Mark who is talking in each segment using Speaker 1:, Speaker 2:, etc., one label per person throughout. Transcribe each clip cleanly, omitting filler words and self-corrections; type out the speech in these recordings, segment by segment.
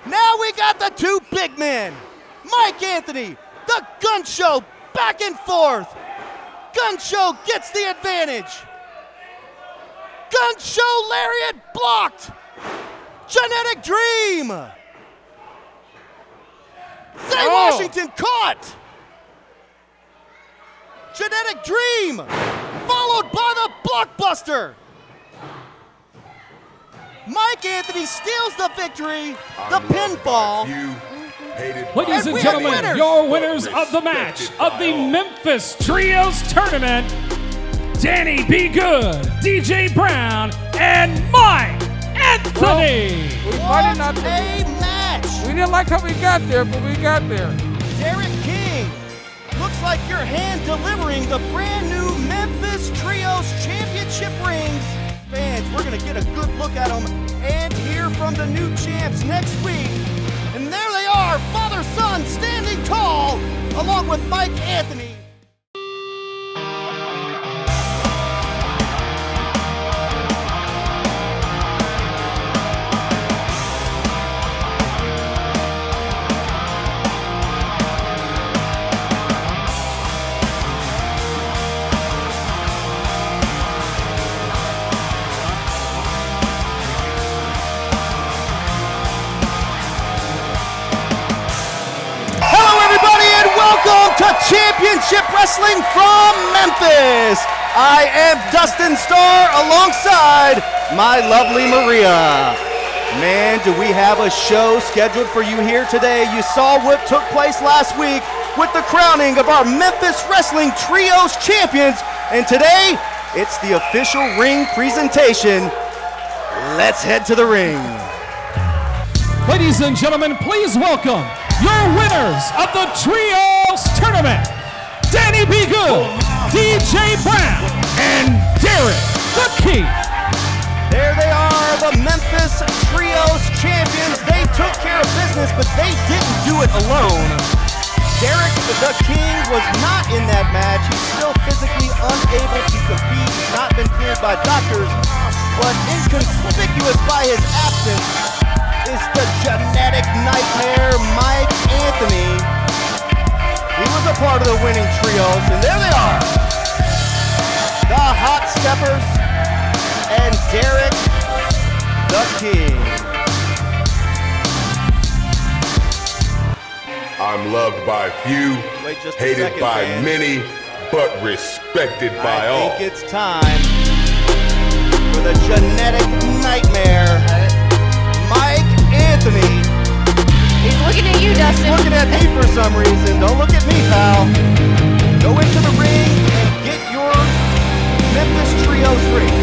Speaker 1: Now we got the two big men. Mike Anthony, the gun show, back and forth. Gun show gets the advantage. Gun show lariat blocked. Genetic Dream. Zay Washington caught. Genetic Dream, followed by the blockbuster. Mike Anthony steals the victory, the pinfall.
Speaker 2: Ladies and gentlemen, your winners of the match of the Memphis Trios Tournament, Danny B. Good, DJ Brown, and Mike Anthony.
Speaker 1: What a match.
Speaker 3: We didn't like how we got there, but we got there.
Speaker 1: Derek King, looks like your hand delivering the brand new Memphis Trios Championship rings. Fans, we're gonna get a good look at them and hear from the new champs next week. And there they are, father-son standing tall, along with Mike Anthony. Championship Wrestling from Memphis. I am Dustin Starr alongside my lovely Maria. Man, do we have a show scheduled for you here today. You saw what took place last week with the crowning of our Memphis Wrestling Trios champions. And today, it's the official ring presentation. Let's head to the ring.
Speaker 2: Ladies and gentlemen, please welcome your winners of the Trios Tournament, Danny B. Good, DJ Brown, and Derek the King.
Speaker 1: There they are, the Memphis Trios champions. They took care of business, but they didn't do it alone. Derek the King was not in that match. He's still physically unable to compete. He's not been cleared by doctors, but inconspicuous by his absence is the genetic nightmare, Mike Anthony. He was a part of the winning trios, and there they are. The Hot Steppers and Derek the King.
Speaker 4: I'm loved by few, hated by many, but respected by all.
Speaker 1: I think it's time for the genetic nightmare, Mike Anthony.
Speaker 5: He's looking at you, Dustin.
Speaker 1: He's looking at me for some reason. Don't look at me, pal. Go into the ring and get your Memphis Trios ring.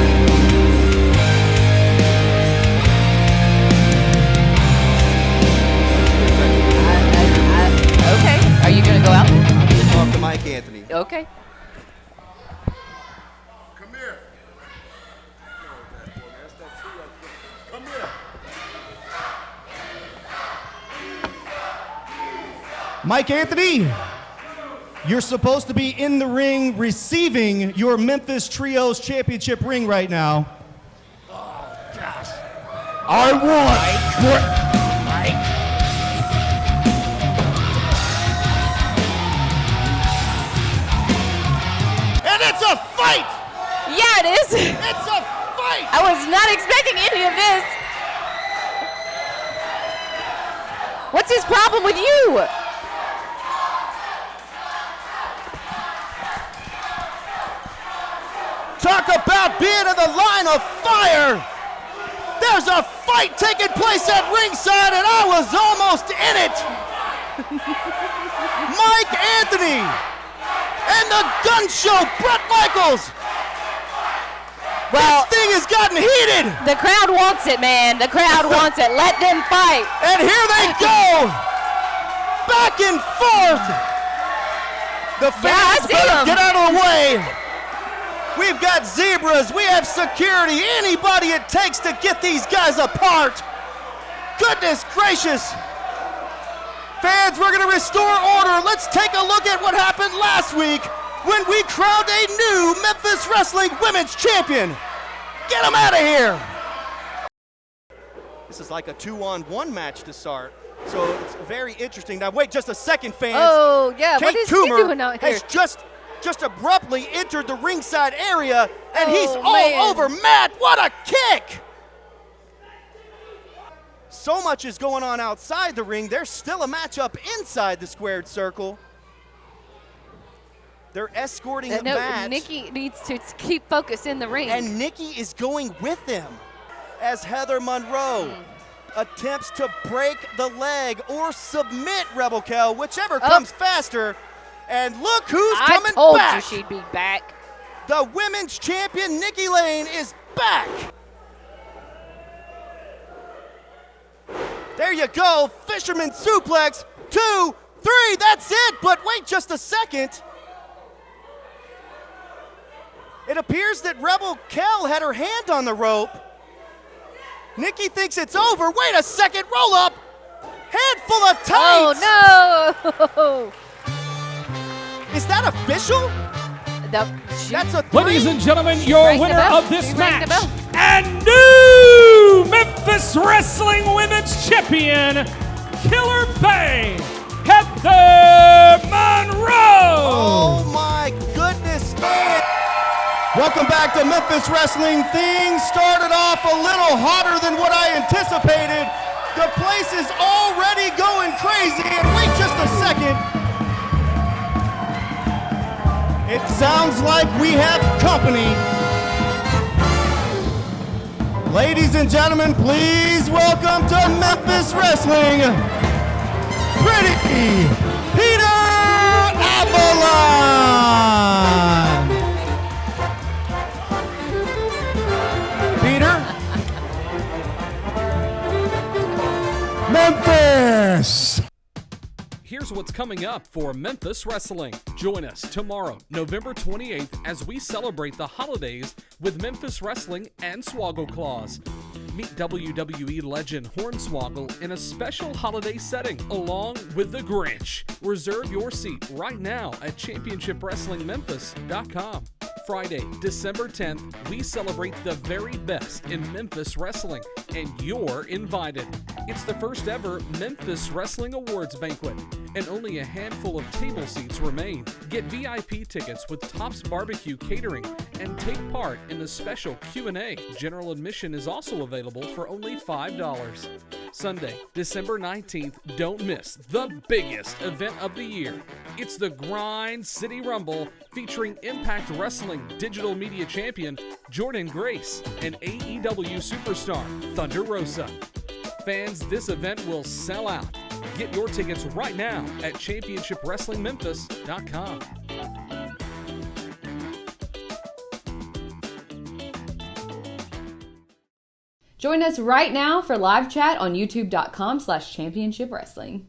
Speaker 5: Okay. Are you going to go out?
Speaker 1: Talk to Mike Anthony.
Speaker 5: Okay.
Speaker 4: Come here. Come here.
Speaker 1: Mike Anthony, you're supposed to be in the ring receiving your Memphis Trios Championship ring right now.
Speaker 4: Oh, gosh.
Speaker 1: I want
Speaker 4: Mike.
Speaker 1: And it's a fight!
Speaker 5: Yeah, it is.
Speaker 1: It's a fight!
Speaker 5: I was not expecting any of this. What's his problem with you?
Speaker 1: Talk about being in the line of fire! There's a fight taking place at ringside, and I was almost in it! Mike Anthony and the gun show, Brett Michaels!
Speaker 5: Well,
Speaker 1: this thing has gotten heated!
Speaker 5: the crowd wants it, man. The crowd wants it. Let them fight.
Speaker 1: And here they go! Back and forth! The fans better get out of the way! We've got zebras, we have security, anybody it takes to get these guys apart. Goodness gracious. Fans, we're gonna restore order. Let's take a look at what happened last week when we crowned a new Memphis Wrestling Women's Champion. Get them out of here. This is like a 2-on-1 match to start. So it's very interesting. Now wait just a second, fans.
Speaker 5: Oh, yeah,
Speaker 1: Kate
Speaker 5: what is
Speaker 1: Coomer
Speaker 5: he doing out here?
Speaker 1: has just abruptly entered the ringside area, and he's
Speaker 5: Oh,
Speaker 1: all
Speaker 5: man.
Speaker 1: over Matt. What a kick! So much is going on outside the ring. There's still a matchup inside the squared circle. They're escorting Matt.
Speaker 5: Nikki needs to keep focus in the ring.
Speaker 1: And Nikki is going with them as Heather Monroe attempts to break the leg or submit Rebel Kell, whichever comes faster. And look who's coming back.
Speaker 5: I told you she'd be back.
Speaker 1: The women's champion, Nikki Lane, is back. There you go, fisherman suplex, 2, 3, that's it. But wait just a second. It appears that Rebel Kell had her hand on the rope. Nikki thinks it's over. Wait a second, roll up. Handful of tights.
Speaker 5: Oh, no.
Speaker 1: Is that official? That's a 3.
Speaker 2: Ladies and gentlemen, your winner of this match
Speaker 5: bell.
Speaker 2: and new Memphis Wrestling Women's Champion, Killer Bay, Heather Monroe.
Speaker 1: Oh my goodness, man. Welcome back to Memphis Wrestling. Things started off a little hotter than what I anticipated. The place is already going crazy, and wait just a second. It sounds like we have company. Ladies and gentlemen, please welcome to Memphis Wrestling, Pretty Peter Avalon. Memphis!
Speaker 2: Here's what's coming up for Memphis Wrestling. Join us tomorrow, November 28th, as we celebrate the holidays with Memphis Wrestling and SWOGGLE CLAUS. Meet WWE legend Hornswoggle in a special holiday setting, along with the Grinch. Reserve your seat right now at ChampionshipWrestlingMemphis.com. Friday, December 10th, we celebrate the very best in Memphis Wrestling, and you're invited. It's the first ever Memphis Wrestling Awards banquet, and only a handful of table seats remain. Get VIP tickets with Tops Barbecue Catering and take part in the special Q&A. General admission is also available for only $5. Sunday, December 19th, don't miss the biggest event of the year. It's the Grind City Rumble featuring Impact Wrestling Digital Media Champion Jordynne Grace and AEW Superstar Thunder Rosa. Fans, this event will sell out. Get your tickets right now at ChampionshipWrestlingMemphis.com.
Speaker 6: Join us right now for live chat on youtube.com/championshipwrestling.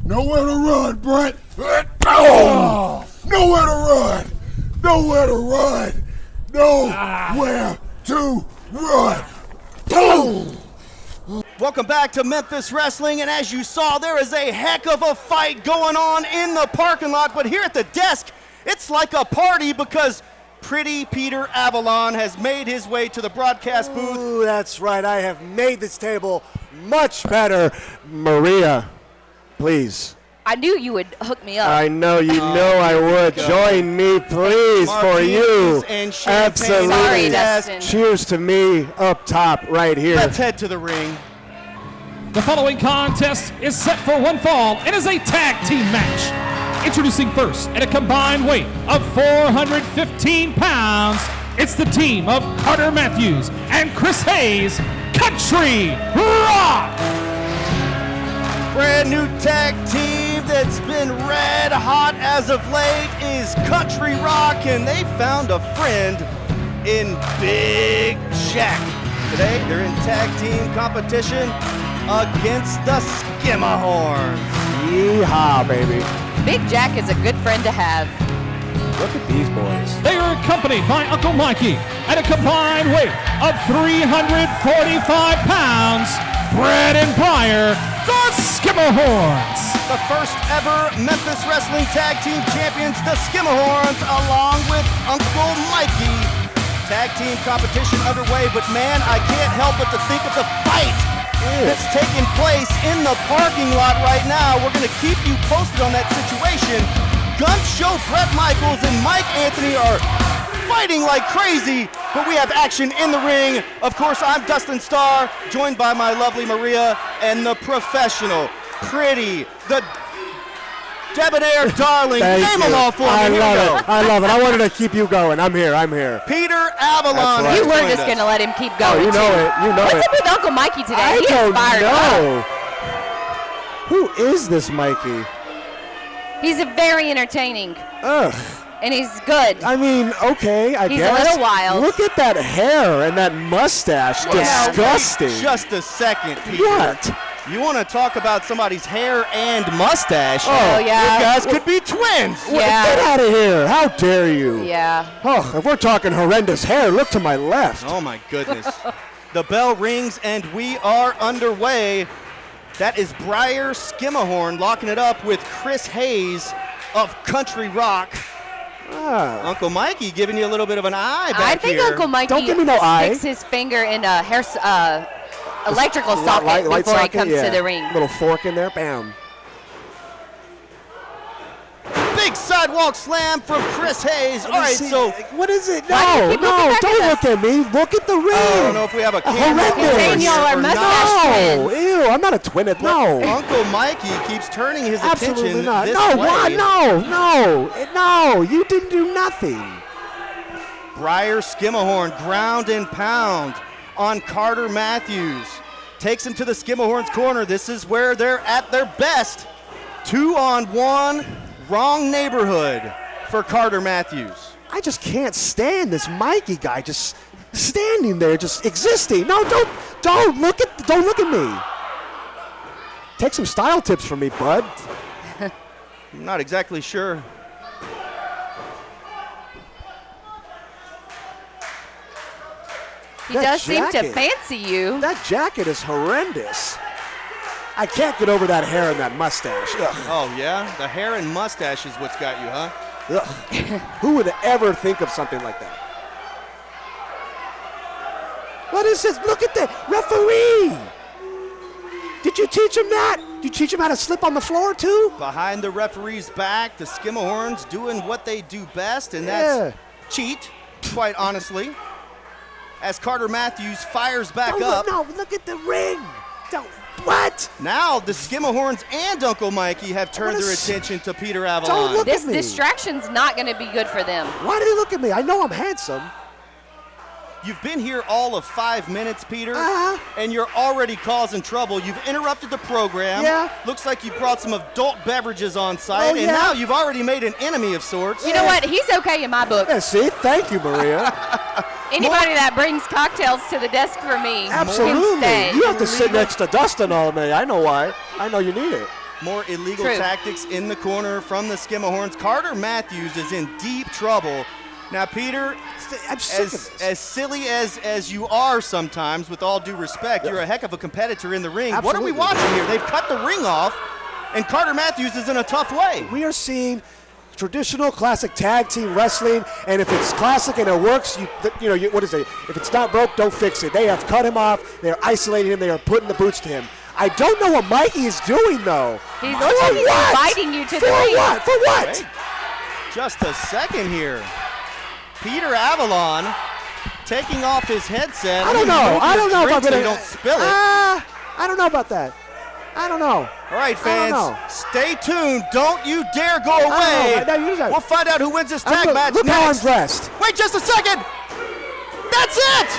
Speaker 7: Nowhere to run, Brett. Nowhere to run. Nowhere to run. Nowhere to run.
Speaker 1: Welcome back to Memphis Wrestling, and as you saw, there is a heck of a fight going on in the parking lot, but here at the desk, it's like a party because Pretty Peter Avalon has made his way to the broadcast booth.
Speaker 8: Ooh, that's right. I have made this table much better. Maria, please.
Speaker 5: I knew you would hook me up.
Speaker 8: I know you know I would. Join me, please, for you.
Speaker 1: And champagne.
Speaker 8: Absolutely.
Speaker 5: Sorry, Dustin.
Speaker 8: Cheers to me up top right here.
Speaker 1: Let's head to the ring.
Speaker 2: The following contest is set for one fall. It is a tag team match. Introducing first, at a combined weight of 415 pounds, it's the team of Carter Matthews and Chris Hayes, Country Rock.
Speaker 1: Brand new tag team that's been red hot as of late is Country Rock, and they found a friend in Big Jack. Today, they're in tag team competition against the Skimmerhorns.
Speaker 8: Yeehaw, baby.
Speaker 5: Big Jack is a good friend to have.
Speaker 8: Look at these boys.
Speaker 2: They are accompanied by Uncle Mikey at a combined weight of 345 pounds. Brad and Pryor, the Skimmerhorns.
Speaker 1: The first ever Memphis Wrestling Tag Team Champions, the Skimmerhorns, along with Uncle Mikey. Tag team competition underway, but man, I can't help but to think of the fight that's taking place in the parking lot right now. We're going to keep you posted on that situation. Gun Show Brett Michaels and Mike Anthony are fighting like crazy, but we have action in the ring. Of course, I'm Dustin Starr, joined by my lovely Maria and the professional, pretty, the debonair darling. Name them all for me.
Speaker 8: I love it. I wanted to keep you going. I'm here.
Speaker 1: Peter Avalon.
Speaker 8: Right.
Speaker 5: You were just going to let him keep going.
Speaker 8: Oh, you know it.
Speaker 5: What's up with Uncle Mikey today?
Speaker 8: I
Speaker 5: He
Speaker 8: don't
Speaker 5: is fired
Speaker 8: know.
Speaker 5: up.
Speaker 8: Who is this Mikey?
Speaker 5: He's a very entertaining.
Speaker 8: Ugh.
Speaker 5: And he's good.
Speaker 8: I mean, okay, I
Speaker 5: He's
Speaker 8: guess.
Speaker 5: a little wild.
Speaker 8: Look at that hair and that mustache.
Speaker 5: Yeah.
Speaker 8: Disgusting.
Speaker 1: Just a second, Peter.
Speaker 8: What?
Speaker 1: You want to talk about somebody's hair and mustache?
Speaker 5: Oh, yeah.
Speaker 1: You guys could be twins.
Speaker 5: Yeah.
Speaker 8: Get out of here. How dare you?
Speaker 5: Yeah.
Speaker 8: Oh, if we're talking horrendous hair, look to my left.
Speaker 1: Oh, my goodness. The bell rings, and we are underway. That is Briar Skimmerhorn locking it up with Chris Hayes of Country Rock. Uncle Mikey giving you a little bit of an eye back
Speaker 5: I think
Speaker 1: here.
Speaker 5: Uncle Mikey
Speaker 8: Don't give me no
Speaker 5: sticks
Speaker 8: eye.
Speaker 5: his finger in a hair electrical socket
Speaker 8: Light
Speaker 5: before
Speaker 8: socket,
Speaker 5: he comes
Speaker 8: yeah.
Speaker 5: to the ring.
Speaker 8: Little fork in there, bam.
Speaker 1: Big sidewalk slam from Chris Hayes. All right, so
Speaker 8: what is it?
Speaker 5: Why do you
Speaker 8: No,
Speaker 5: keep looking back
Speaker 8: don't
Speaker 5: at
Speaker 8: look at me. Look at the ring.
Speaker 1: I don't know if we have a camera.
Speaker 8: Horrendous.
Speaker 1: over
Speaker 5: Saying
Speaker 1: here
Speaker 5: y'all are
Speaker 1: or
Speaker 5: mustache
Speaker 1: not.
Speaker 8: No, ew, I'm not a twin. No.
Speaker 1: Uncle Mikey keeps turning his
Speaker 8: Absolutely
Speaker 1: attention
Speaker 8: not.
Speaker 1: this
Speaker 8: No,
Speaker 1: way.
Speaker 8: why? No, you didn't do nothing.
Speaker 1: Briar Skimmerhorn, ground and pound on Carter Matthews. Takes him to the Skimmerhorn's corner. This is where they're at their best. 2-on-1, wrong neighborhood for Carter Matthews.
Speaker 8: I just can't stand this Mikey guy just standing there, just existing. No, don't look at me. Take some style tips from me, bud.
Speaker 1: I'm not exactly sure.
Speaker 5: He
Speaker 8: That
Speaker 5: does seem to
Speaker 8: jacket.
Speaker 5: fancy you.
Speaker 8: That jacket is horrendous. I can't get over that hair and that mustache. Ugh.
Speaker 1: Oh, yeah? The hair and mustache is what's got you, huh?
Speaker 8: Ugh. Who would ever think of something like that? What is this? Look at the referee. Did you teach him that? Did you teach him how to slip on the floor too?
Speaker 1: Behind the referee's back, the Skimmerhorns doing what they do best, and
Speaker 8: Yeah.
Speaker 1: that's cheat, quite honestly. As Carter Matthews fires back up.
Speaker 8: No, look at the ring. Don't. What?
Speaker 1: Now the Skimmerhorns and Uncle Mikey have turned
Speaker 8: What
Speaker 1: their
Speaker 8: is-
Speaker 1: attention to Peter
Speaker 8: Don't
Speaker 1: Avalon.
Speaker 8: look
Speaker 5: This
Speaker 8: at me.
Speaker 5: distraction's not going to be good for them.
Speaker 8: Why do they look at me? I know I'm handsome.
Speaker 1: You've been here all of 5 minutes, Peter,
Speaker 8: Uh-huh.
Speaker 1: and you're already causing trouble. You've interrupted the program.
Speaker 8: Yeah.
Speaker 1: Looks like you brought some adult beverages on site,
Speaker 8: Oh,
Speaker 1: and
Speaker 8: yeah.
Speaker 1: now you've already made an enemy of sorts.
Speaker 5: You know what? He's okay in my book.
Speaker 8: Yeah, see? Thank you, Maria.
Speaker 5: Anybody that brings cocktails to the desk for me can
Speaker 8: Absolutely.
Speaker 5: stay.
Speaker 8: You have to sit next to Dustin all day. I know why. I know you need it.
Speaker 1: More illegal
Speaker 5: True.
Speaker 1: tactics in the corner from the Skimmerhorns. Carter Matthews is in deep trouble. Now, Peter,
Speaker 8: I'm sick of this.
Speaker 1: as silly as you are sometimes, with all due respect, you're a heck of a competitor in the ring. What are we
Speaker 8: Absolutely.
Speaker 1: watching here? They've cut the ring off, and Carter Matthews is in a tough way.
Speaker 8: We are seeing traditional classic tag team wrestling, and if it's classic and it works, what is it? If it's not broke, don't fix it. They have cut him off. They are isolating him. They are putting the boots to him. I don't know what Mikey is doing though.
Speaker 5: He looks like he's inviting you to the ring.
Speaker 8: For what? For what?
Speaker 1: Wait, just a second here. Peter Avalon taking off his headset.
Speaker 8: I don't know. I don't know if I'm
Speaker 1: so
Speaker 8: gonna.
Speaker 1: you don't spill it.
Speaker 8: I don't know about that. I don't know.
Speaker 1: All right,
Speaker 8: I
Speaker 1: fans,
Speaker 8: don't know.
Speaker 1: stay tuned. Don't you dare go away.
Speaker 8: No, you decide.
Speaker 1: We'll find out who wins this tag match
Speaker 8: Look
Speaker 1: next.
Speaker 8: how I'm dressed.
Speaker 1: Wait just a second. that's it!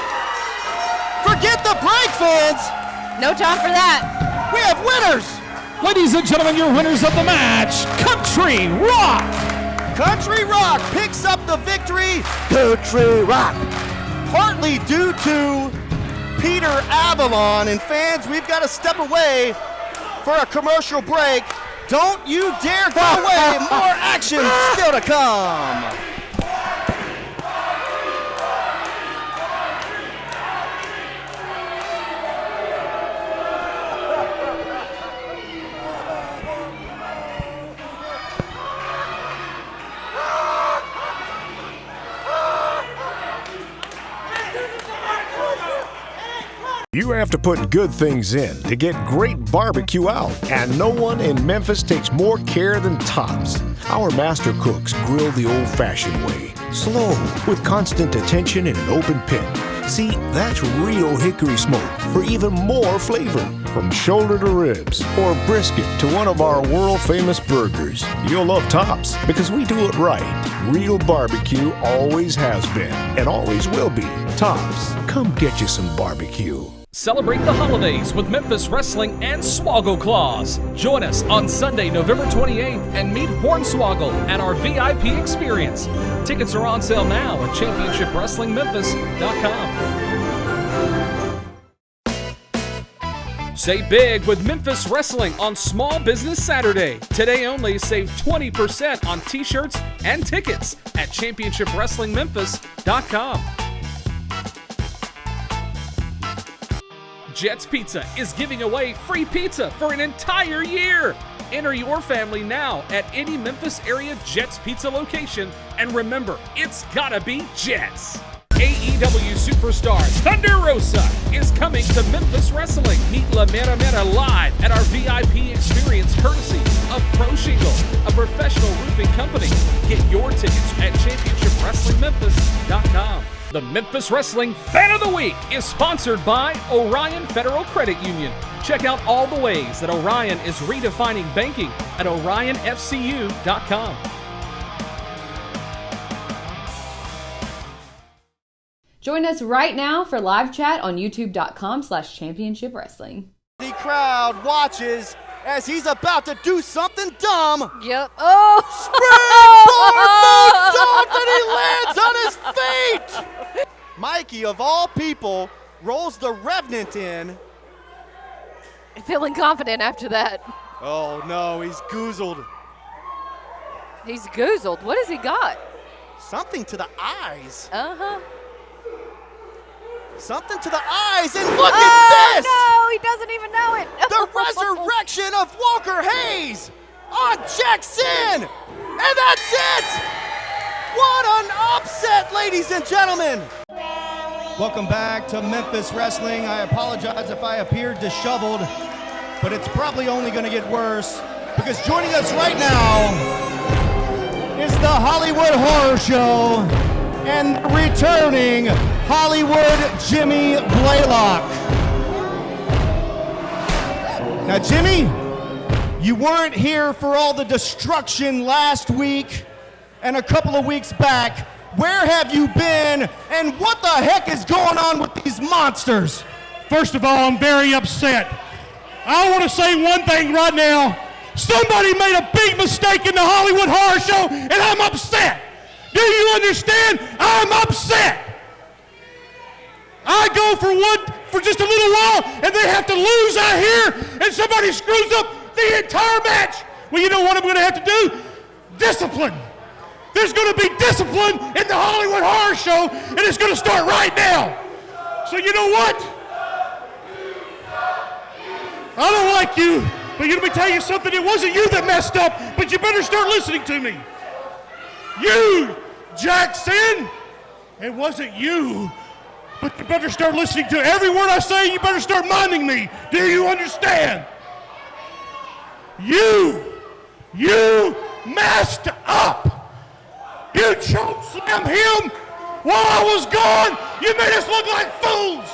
Speaker 1: Forget the break, fans!
Speaker 5: No time for that.
Speaker 1: We have winners!
Speaker 2: Ladies and gentlemen, your winners of the match, Country Rock!
Speaker 1: Country Rock picks up the victory,
Speaker 8: Country Rock.
Speaker 1: partly due to Peter Avalon. And fans, we've got to step away for a commercial break. Don't you dare go away. More action still to come.
Speaker 9: You have to put good things in to get great barbecue out, and no one in Memphis takes more care than Tops. Our master cooks grill the old-fashioned way, slow, with constant attention in an open pit. See, that's real hickory smoke for even more flavor, from shoulder to ribs or brisket to one of our world-famous burgers. You'll love Tops because we do it right. Real barbecue always has been and always will be. Tops, come get you some barbecue.
Speaker 10: Celebrate the holidays with Memphis Wrestling and SWOGGLE CLAUS. Join us on Sunday, November 28th and meet Hornswoggle at our VIP experience. Tickets are on sale now at ChampionshipWrestling.Memphis.com. Save big with Memphis Wrestling on Small Business Saturday. Today only, save 20% on t-shirts and tickets at ChampionshipWrestlingMemphis.com. Jets Pizza is giving away free pizza for an entire year. Enter your family now at any Memphis area Jets Pizza location, and remember, it's gotta be Jets. AEW superstar Thunder Rosa is coming to Memphis Wrestling. Meet La Mera Mera live at our VIP experience courtesy of Pro Shingle, a professional roofing company. Get your tickets at ChampionshipWrestlingMemphis.com. The Memphis Wrestling Fan of the Week is sponsored by Orion Federal Credit Union. Check out all the ways that Orion is redefining banking at OrionFCU.com.
Speaker 6: Join us right now for live chat on youtube.com/championshipwrestling.
Speaker 1: The crowd watches as he's about to do something dumb.
Speaker 5: Yep. Oh!
Speaker 1: Springboard moonsault, and he lands on his feet. Mikey, of all people, rolls the Revenant in.
Speaker 5: Feeling confident after that.
Speaker 1: Oh no, he's goozled.
Speaker 5: He's goozled. What has he got?
Speaker 1: Something to the eyes.
Speaker 5: Uh-huh.
Speaker 1: Something to the eyes, and look at this!
Speaker 5: No, he doesn't even know it.
Speaker 1: The resurrection of Walker Hayes on Jackson! And that's it! What an upset, ladies and gentlemen! Welcome back to Memphis Wrestling. I apologize if I appeared disheveled, but it's probably only going to get worse, because joining us right now is the Hollywood Horror Show and returning Hollywood Jimmy Blaylock. Now, Jimmy, you weren't here for all the destruction last week and a couple of weeks back. Where have you been, and what the heck is going on with these monsters?
Speaker 11: First of all, I'm very upset. I want to say one thing right now. Somebody made a big mistake in the Hollywood Horror Show, and I'm upset. Do you understand? I'm upset. I go for just a little while, and they have to lose out here, and somebody screws up the entire match. Well, you know what I'm going to have to do? Discipline. There's going to be discipline in the Hollywood Horror Show, and it's going to start right now. So you know what? I don't like you, but let me tell you something. It wasn't you that messed up, but you better start listening to me. You, Jackson, it wasn't you, but you better start listening to every word I say. You better start minding me. Do you understand? You messed up. You choke slammed him while I was gone. You made us look like fools.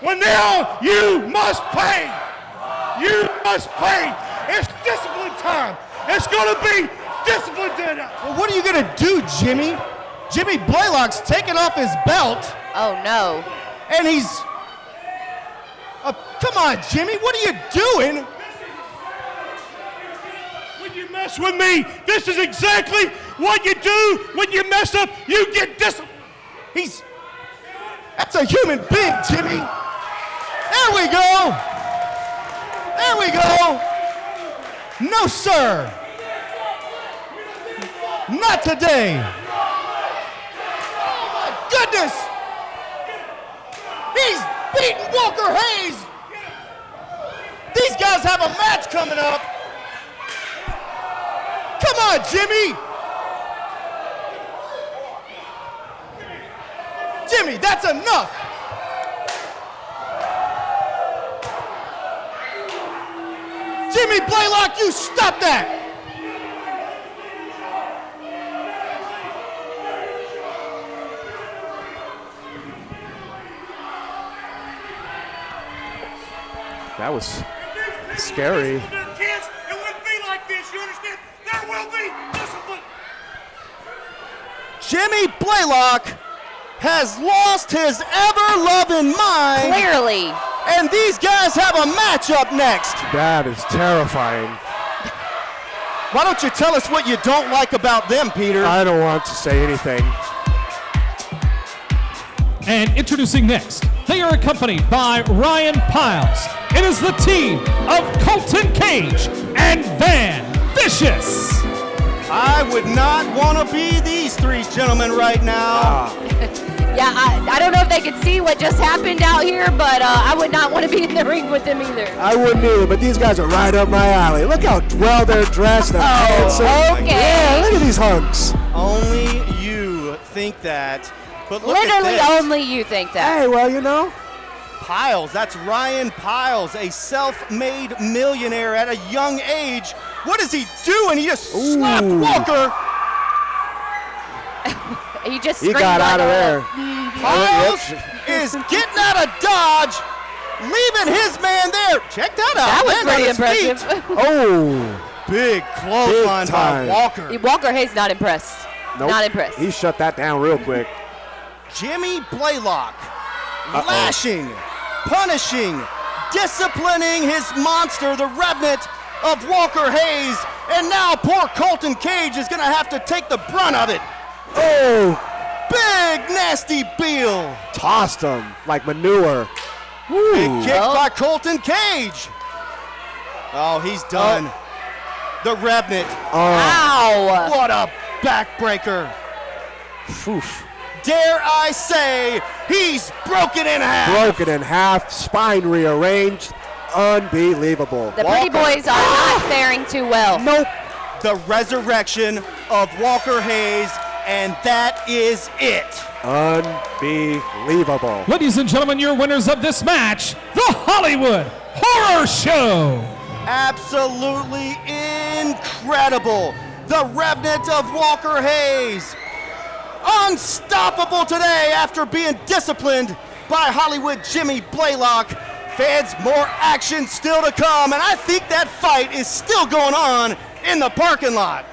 Speaker 11: Well, now you must pay. You must pay. It's discipline time. It's going to be discipline time.
Speaker 1: Well, what are you going to do, Jimmy? Jimmy Blaylock's taking off his belt.
Speaker 5: Oh, no.
Speaker 1: And he's... come on, Jimmy, what are you doing?
Speaker 11: When you mess with me, this is exactly what you do. When you mess up, you get
Speaker 1: That's a human being, Jimmy. There we go. There we go. No, sir. Not today. Oh, my goodness. He's beating Walker Hayes. These guys have a match coming up. Come on, Jimmy. Jimmy, that's enough. Jimmy Blaylock, you stop that.
Speaker 8: That was scary.
Speaker 11: It wouldn't be like this, you understand? There will be discipline.
Speaker 1: Jimmy Blaylock has lost his ever-loving mind.
Speaker 5: Clearly.
Speaker 1: And these guys have a matchup next.
Speaker 8: That is terrifying.
Speaker 1: Why don't you tell us what you don't like about them, Peter?
Speaker 8: I don't want to say anything.
Speaker 2: And introducing next, they are accompanied by Ryan Piles. It is the team of Colton Cage and Van Vicious.
Speaker 1: I would not want to be these three gentlemen right now.
Speaker 5: Yeah, I don't know if they could see what just happened out here, but I would not want to be in the ring with them either.
Speaker 8: I wouldn't either, but these guys are right up my alley. Look how well they're dressed. They're handsome.
Speaker 5: Okay.
Speaker 8: Yeah, look at these hunks.
Speaker 1: Only you think that. But look
Speaker 5: Literally
Speaker 1: at this.
Speaker 5: only you think that.
Speaker 8: Hey, well, you know.
Speaker 1: Piles, that's Ryan Piles, a self-made millionaire at a young age. What is he doing? He just slapped Walker.
Speaker 5: He just
Speaker 8: He got out of there.
Speaker 1: Piles is getting out of Dodge, leaving his man there. Check that out.
Speaker 5: That was pretty impressive.
Speaker 8: Oh.
Speaker 1: Big clothesline by Walker.
Speaker 5: Walker Hayes not impressed.
Speaker 8: Nope.
Speaker 5: Not impressed.
Speaker 8: He shut that down real quick.
Speaker 1: Jimmy Blaylock lashing, punishing, disciplining his monster, the remnant of Walker Hayes. And now poor Colton Cage is going to have to take the brunt of it.
Speaker 8: Oh.
Speaker 1: Big nasty Beal.
Speaker 8: Tossed him like manure.
Speaker 1: Big kick by Colton Cage. Oh, he's done. The remnant.
Speaker 5: Ow.
Speaker 1: What a backbreaker.
Speaker 8: Oof.
Speaker 1: Dare I say, he's broken in half.
Speaker 8: Broken in half, spine rearranged. Unbelievable.
Speaker 5: The pretty boys are not faring too well.
Speaker 8: Nope.
Speaker 1: The resurrection of Walker Hayes, and that is it.
Speaker 8: Unbelievable.
Speaker 2: Ladies and gentlemen, your winners of this match, the Hollywood Horror Show.
Speaker 1: Absolutely incredible. The remnant of Walker Hayes. Unstoppable today after being disciplined by Hollywood Jimmy Blaylock. Fans, more action still to come, and I think that fight is still going on in the parking lot.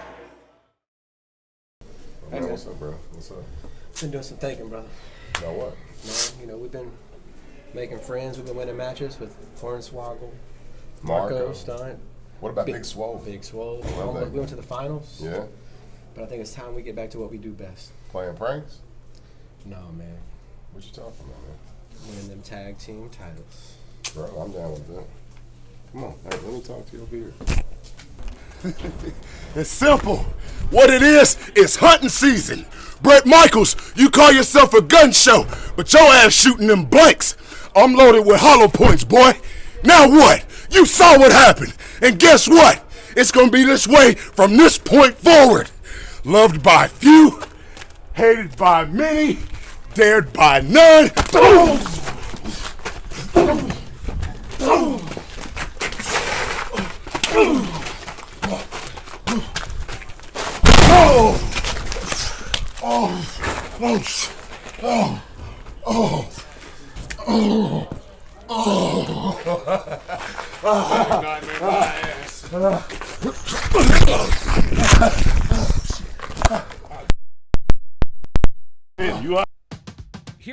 Speaker 12: Hey, what's up, bro? What's up?
Speaker 13: Been doing some thinking, brother.
Speaker 12: About what?
Speaker 13: We've been making friends. We've been winning matches with SWOGGLE,
Speaker 12: Marco.
Speaker 13: Stein.
Speaker 12: What about Big Swole?
Speaker 13: Big Swole.
Speaker 12: Well,
Speaker 13: we went to the finals.
Speaker 12: Yeah.
Speaker 13: But I think it's time we get back to what we do best.
Speaker 12: Playing pranks?
Speaker 13: No, man.
Speaker 12: What you talking about, man?
Speaker 13: Winning them tag team titles.
Speaker 12: Bro, I'm down with that. Come on, hey, let me talk to you over here.
Speaker 7: It's simple. What it is hunting season. Brett Michaels, you call yourself a gun show, but your ass shooting them blanks. I'm loaded with hollow points, boy. Now what? You saw what happened. And guess what? It's going to be this way from this point forward. Loved by few, hated by many, dared by none.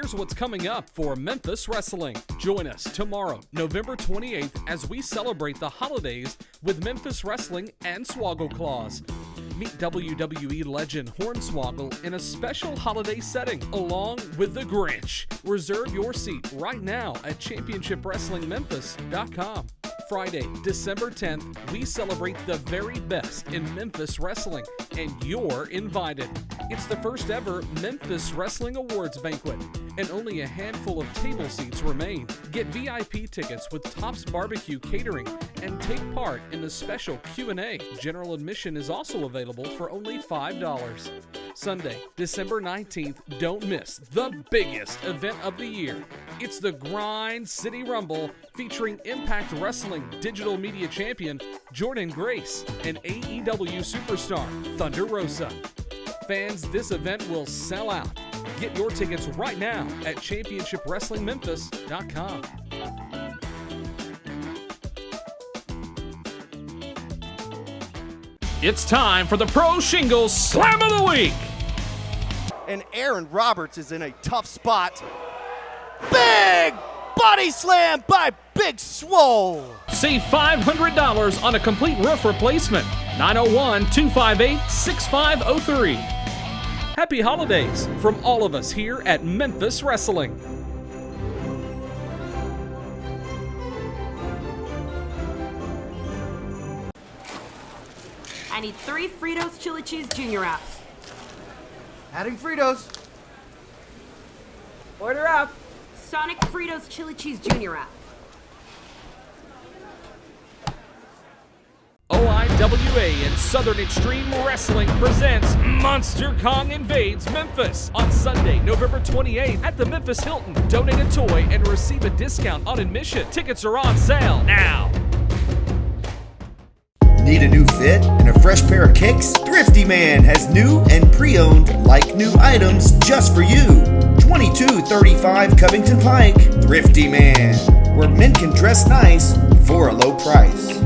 Speaker 10: here's what's coming up for Memphis Wrestling. Join us tomorrow, November 28th, as we celebrate the holidays with Memphis Wrestling and SWOGGLE CLAUS. Meet WWE legend Hornswoggle in a special holiday setting, along with the Grinch. Reserve your seat right now at ChampionshipWrestlingMemphis.com. Friday, December 10th, we celebrate the very best in Memphis wrestling, and you're invited. It's the first ever Memphis Wrestling Awards banquet, and only a handful of table seats remain. Get VIP tickets with Tops Barbecue Catering and take part in the special Q&A. General admission is also available for only $5. Sunday, December 19th, don't miss the biggest event of the year. It's the Grind City Rumble featuring Impact Wrestling Digital Media Champion Jordynne Grace and AEW Superstar Thunder Rosa. Fans, this event will sell out. Get your tickets right now at ChampionshipWrestlingMemphis.com. It's time for the Pro Shingles Slam of the Week.
Speaker 1: And Aaron Roberts is in a tough spot. Big body slam by Big Swole.
Speaker 10: Save $500 on a complete roof replacement. 901-258-6503. Happy holidays from all of us here at Memphis Wrestling.
Speaker 14: I need 3 Fritos Chili Cheese Junior Wraps.
Speaker 1: Adding Fritos.
Speaker 14: Order up. Sonic Fritos Chili Cheese Junior Wrap.
Speaker 10: OIWA and Southern Extreme Wrestling presents Monster Kong Invades Memphis on Sunday, November 28th at the Memphis Hilton. Donate a toy and receive a discount on admission. Tickets are on sale now.
Speaker 15: Need a new fit and a fresh pair of kicks? Thrifty Man has new and pre-owned like new items just for you. 2235 Covington Pike, Thrifty Man, where men can dress nice for a low price.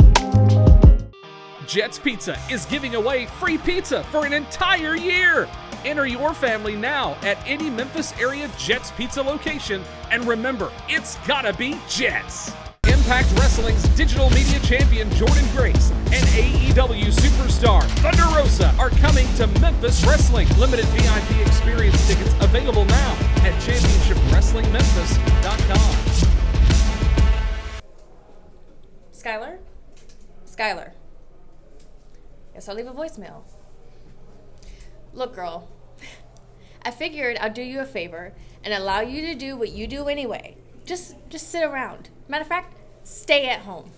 Speaker 10: Jets Pizza is giving away free pizza for an entire year. Enter your family now at any Memphis area Jets Pizza location, and remember, it's gotta be Jets. Impact Wrestling's digital media champion Jordynne Grace and AEW superstar Thunder Rosa are coming to Memphis Wrestling. Limited VIP experience tickets available now at ChampionshipWrestlingMemphis.com.
Speaker 16: Skylar? Skylar. Guess I'll leave a voicemail. Look, girl, I figured I'd do you a favor and allow you to do what you do anyway. Just sit around. Matter of fact, stay at home.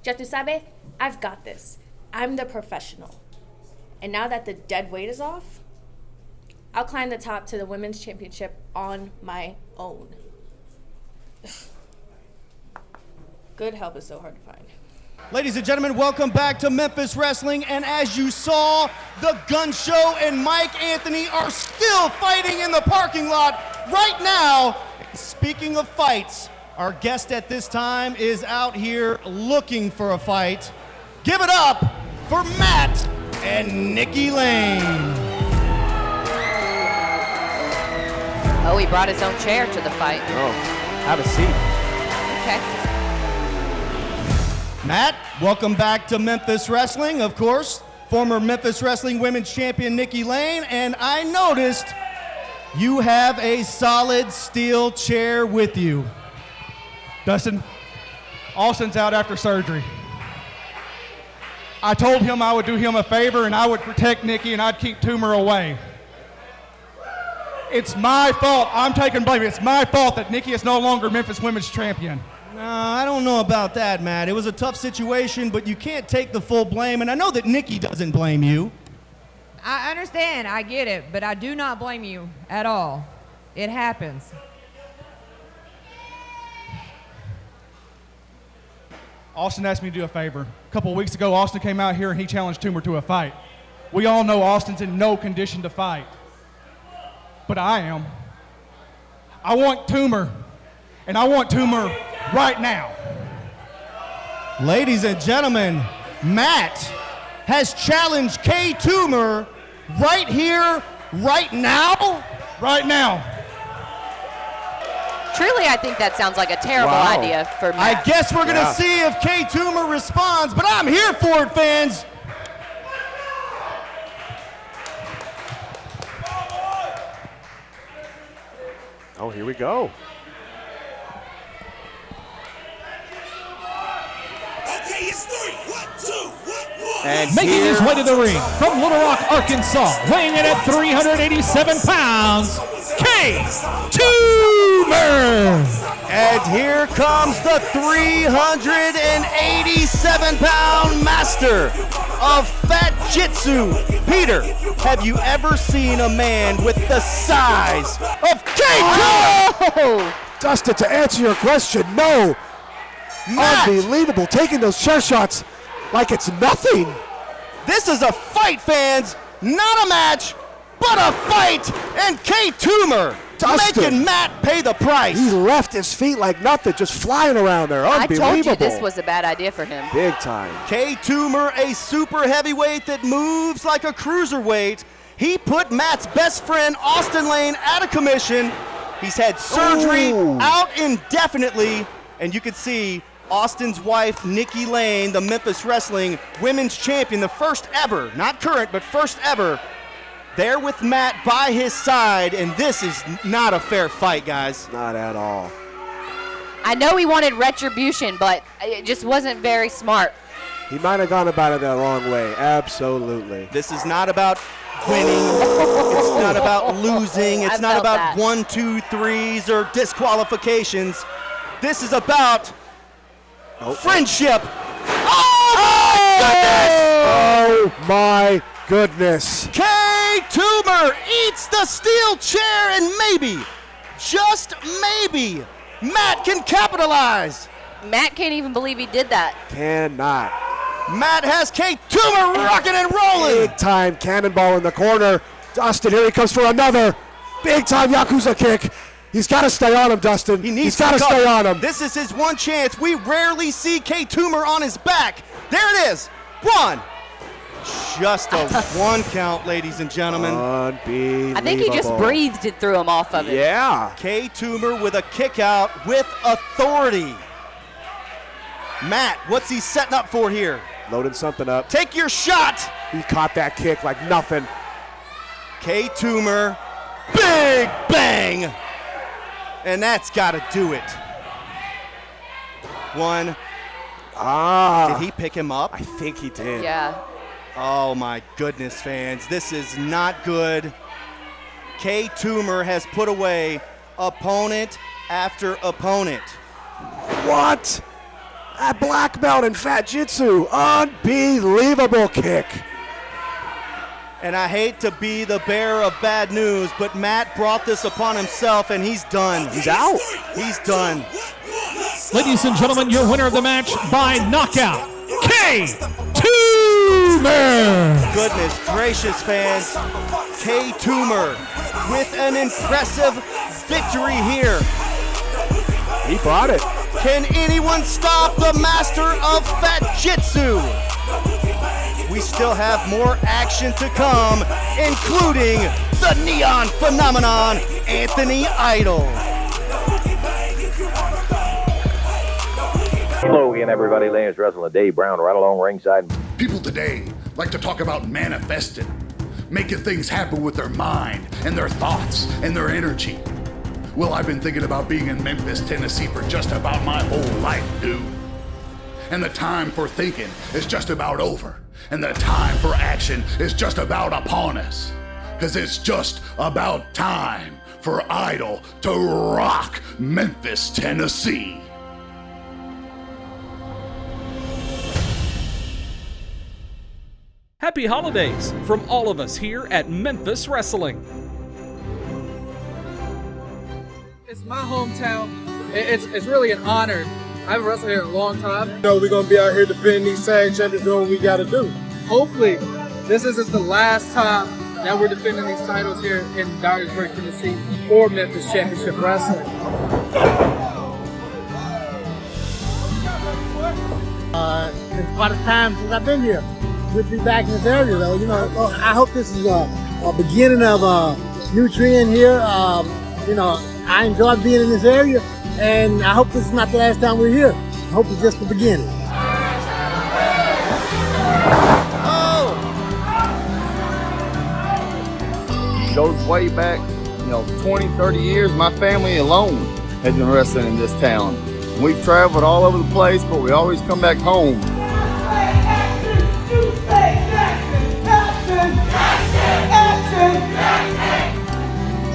Speaker 16: Ya tu sabe, I've got this. I'm the professional. And now that the dead weight is off, I'll climb the top to the women's championship on my own. Good help is so hard to find.
Speaker 1: Ladies and gentlemen, welcome back to Memphis Wrestling. And as you saw, the Gun Show and Mike Anthony are still fighting in the parking lot right now. Speaking of fights, our guest at this time is out here looking for a fight. Give it up for Matt and Nikki Lane.
Speaker 5: Oh, he brought his own chair to the fight.
Speaker 8: Oh, have a seat.
Speaker 5: Okay.
Speaker 1: Matt, welcome back to Memphis Wrestling, of course. Former Memphis Wrestling Women's Champion Nikki Lane, and I noticed you have a solid steel chair with you.
Speaker 11: Dustin, Austin's out after surgery. I told him I would do him a favor and I would protect Nikki and I'd keep tumor away. It's my fault. I'm taking blame. It's my fault that Nikki is no longer Memphis Women's Champion.
Speaker 1: No, I don't know about that, Matt. It was a tough situation, but you can't take the full blame, and I know that Nikki doesn't blame you.
Speaker 17: I understand. I get it, but I do not blame you at all. It happens.
Speaker 11: Austin asked me to do a favor. A couple of weeks ago, Austin came out here and he challenged Tumor to a fight. We all know Austin's in no condition to fight. But I am. I want Tumor, and I want Tumor right now.
Speaker 1: Ladies and gentlemen, Matt has challenged K. Tumor right here, right now?
Speaker 11: Right now.
Speaker 5: Truly, I think that sounds like a terrible idea for Matt.
Speaker 1: I guess we're going to see if K. Toomer responds, but I'm here for it, fans.
Speaker 8: Oh, here we go.
Speaker 1: And
Speaker 2: making his way to the ring from Little Rock, Arkansas, weighing in at 387 pounds, K. Toomer.
Speaker 1: And here comes the 387-pound master of Fat Jitsu. Peter, have you ever seen a man with the size of K. Toomer?
Speaker 8: Dustin, to answer your question, no.
Speaker 1: Matt.
Speaker 8: Unbelievable, taking those chair shots like it's nothing.
Speaker 1: This is a fight, fans, not a match, but a fight. And K. Toomer making Matt pay the price.
Speaker 8: He left his feet like nothing, just flying around there. Unbelievable.
Speaker 5: I told you this was a bad idea for him.
Speaker 8: Big time.
Speaker 1: K. Toomer, a super heavyweight that moves like a cruiserweight. He put Matt's best friend, Austin Lane, out of commission. He's had surgery, out indefinitely, and you can see Austin's wife, Nikki Lane, the Memphis Wrestling Women's Champion, the first ever, not current, but first ever, there with Matt by his side, and this is not a fair fight, guys.
Speaker 8: Not at all.
Speaker 5: I know he wanted retribution, but it just wasn't very smart.
Speaker 8: He might have gone about it the wrong way, absolutely.
Speaker 1: This is not about winning. It's not about losing. It's not about 1, 2, 3s or disqualifications. This is about friendship.
Speaker 8: Oh my goodness.
Speaker 1: K. Toomer eats the steel chair, and maybe, just maybe, Matt can capitalize.
Speaker 5: Matt can't even believe he did that.
Speaker 8: Cannot.
Speaker 1: Matt has K. Toomer rocking and rolling.
Speaker 8: Big time cannonball in the corner. Dustin, here he comes for another big time Yakuza kick. He's got to stay on him, Dustin. He's got to stay on him.
Speaker 1: This is his one chance. We rarely see K. Toomer on his back. There it is. One. Just a one count, ladies and gentlemen.
Speaker 8: Unbelievable.
Speaker 5: I think he just breathed and threw him off of it.
Speaker 8: Yeah.
Speaker 1: K. Toomer with a kick out with authority. Matt, what's he setting up for here?
Speaker 8: Loading something up.
Speaker 1: Take your shot.
Speaker 8: He caught that kick like nothing.
Speaker 1: K. Toomer, big bang. And that's got to do it. One. Did he pick him up?
Speaker 8: I think he did.
Speaker 5: Yeah.
Speaker 1: Oh my goodness, fans. This is not good. K. Toomer has put away opponent after opponent.
Speaker 8: What? A black belt in Fat Jitsu. Unbelievable kick.
Speaker 1: And I hate to be the bearer of bad news, but Matt brought this upon himself, and he's done.
Speaker 8: He's out.
Speaker 1: He's done.
Speaker 2: Ladies and gentlemen, your winner of the match by knockout, K. Toomer.
Speaker 1: Goodness gracious, fans. K. Toomer with an impressive victory here.
Speaker 8: He brought it.
Speaker 1: Can anyone stop the master of Fat Jitsu? We still have more action to come, including the Neon Phenomenon, Anthony Idol.
Speaker 18: Hello again, everybody. Lance Wrestling, Dave Brown, right along ringside.
Speaker 19: People today like to talk about manifesting, making things happen with their mind and their thoughts and their energy. Well, I've been thinking about being in Memphis, Tennessee for just about my whole life, dude. And the time for thinking is just about over. And the time for action is just about upon us. Because it's just about time for Idol to rock Memphis, Tennessee.
Speaker 10: Happy holidays from all of us here at Memphis Wrestling.
Speaker 3: It's my hometown. It's really an honor. I've wrestled here a long time.
Speaker 20: You know, we're going to be out here defending these tag champions, doing what we got to do.
Speaker 3: Hopefully, this isn't the last time that we're defending these titles here in Dyersburg, Tennessee for Memphis Championship Wrestling.
Speaker 20: It's quite a time since I've been here. Good to be back in this area, though. You know, I hope this is a beginning of a new trend here. You know, I enjoy being in this area, and I hope this is not the last time we're here. I hope it's just the beginning.
Speaker 21: Goes way back, 20, 30 years. My family alone has been wrestling in this town. We've traveled all over the place, but we always come back home.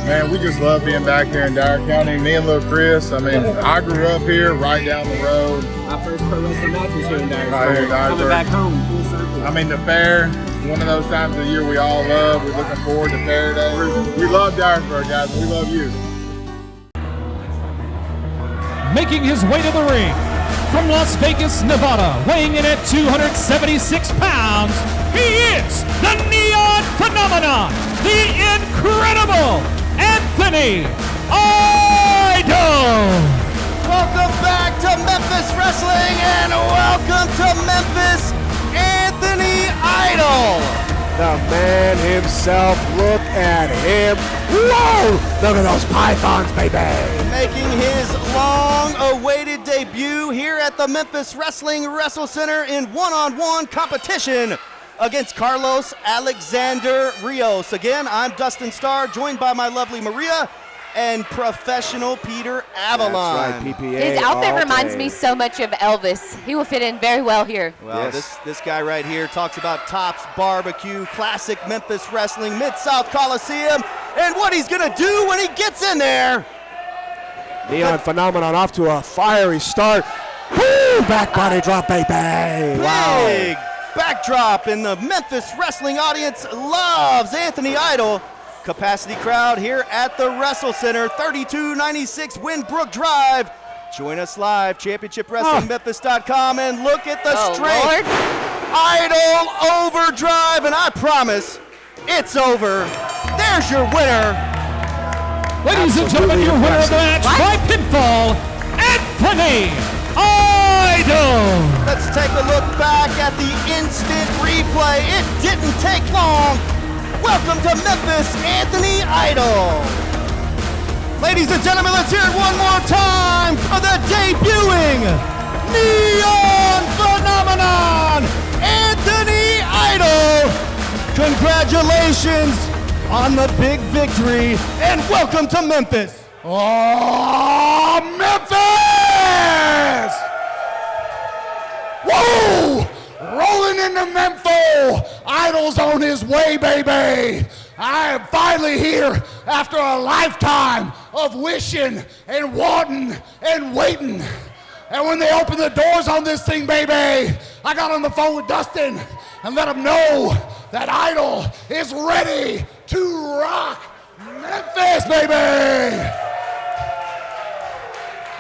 Speaker 22: Man, we just love being back here in Dyer County. Me and little Chris, I grew up here right down the road.
Speaker 23: My first pro wrestling match was here in Dyersburg.
Speaker 22: Right here in Dyersburg.
Speaker 23: Coming back home, full circle.
Speaker 22: The fair is one of those times of the year we all love. We're looking forward to Fair Day. We love Dyersburg, guys. We love you.
Speaker 2: Making his way to the ring from Las Vegas, Nevada, weighing in at 276 pounds, he is the Neon Phenomenon, the incredible Anthony Idol.
Speaker 1: Welcome back to Memphis Wrestling and welcome to Memphis, Anthony Idol.
Speaker 8: The man himself, look at him. Whoa! Look at those pythons, baby.
Speaker 1: Making his long-awaited debut here at the Memphis Wrestling Wrestle Center in one-on-one competition against Carlos Alexander Rios. Again, I'm Dustin Starr, joined by my lovely Maria and professional Peter Avalon.
Speaker 8: That's right, PPA.
Speaker 5: His outfit reminds me so much of Elvis. He will fit in very well here.
Speaker 1: Well, this guy right here talks about Tops Barbecue, classic Memphis wrestling, Mid-South Coliseum, and what he's gonna do when he gets in there.
Speaker 8: Neon Phenomenon off to a fiery start. Woo! Back body drop, baby. Wow.
Speaker 1: Big backdrop, and the Memphis wrestling audience loves Anthony Idol. Capacity crowd here at the Wrestle Center, 3296 Winbrook Drive. Join us live, championshipwrestlingmemphis.com, and look at the strength.
Speaker 5: Lord.
Speaker 1: Idol overdrive, and I promise it's over. There's your winner.
Speaker 2: Ladies and gentlemen, your winner of the match by pinfall, Anthony Idol.
Speaker 1: Let's take a look back at the instant replay. It didn't take long. Welcome to Memphis, Anthony Idol. Ladies and gentlemen, let's hear it one more time for the debuting Neon Phenomenon, Anthony Idol. Congratulations on the big victory, and welcome to Memphis.
Speaker 19: Oh, Memphis! Whoa! Rolling into Memphis! Idol's on his way, baby! I am finally here after a lifetime of wishing and wanting and waiting. And when they opened the doors on this thing, baby, I got on the phone with Dustin and let him know that Idol is ready to rock Memphis, baby!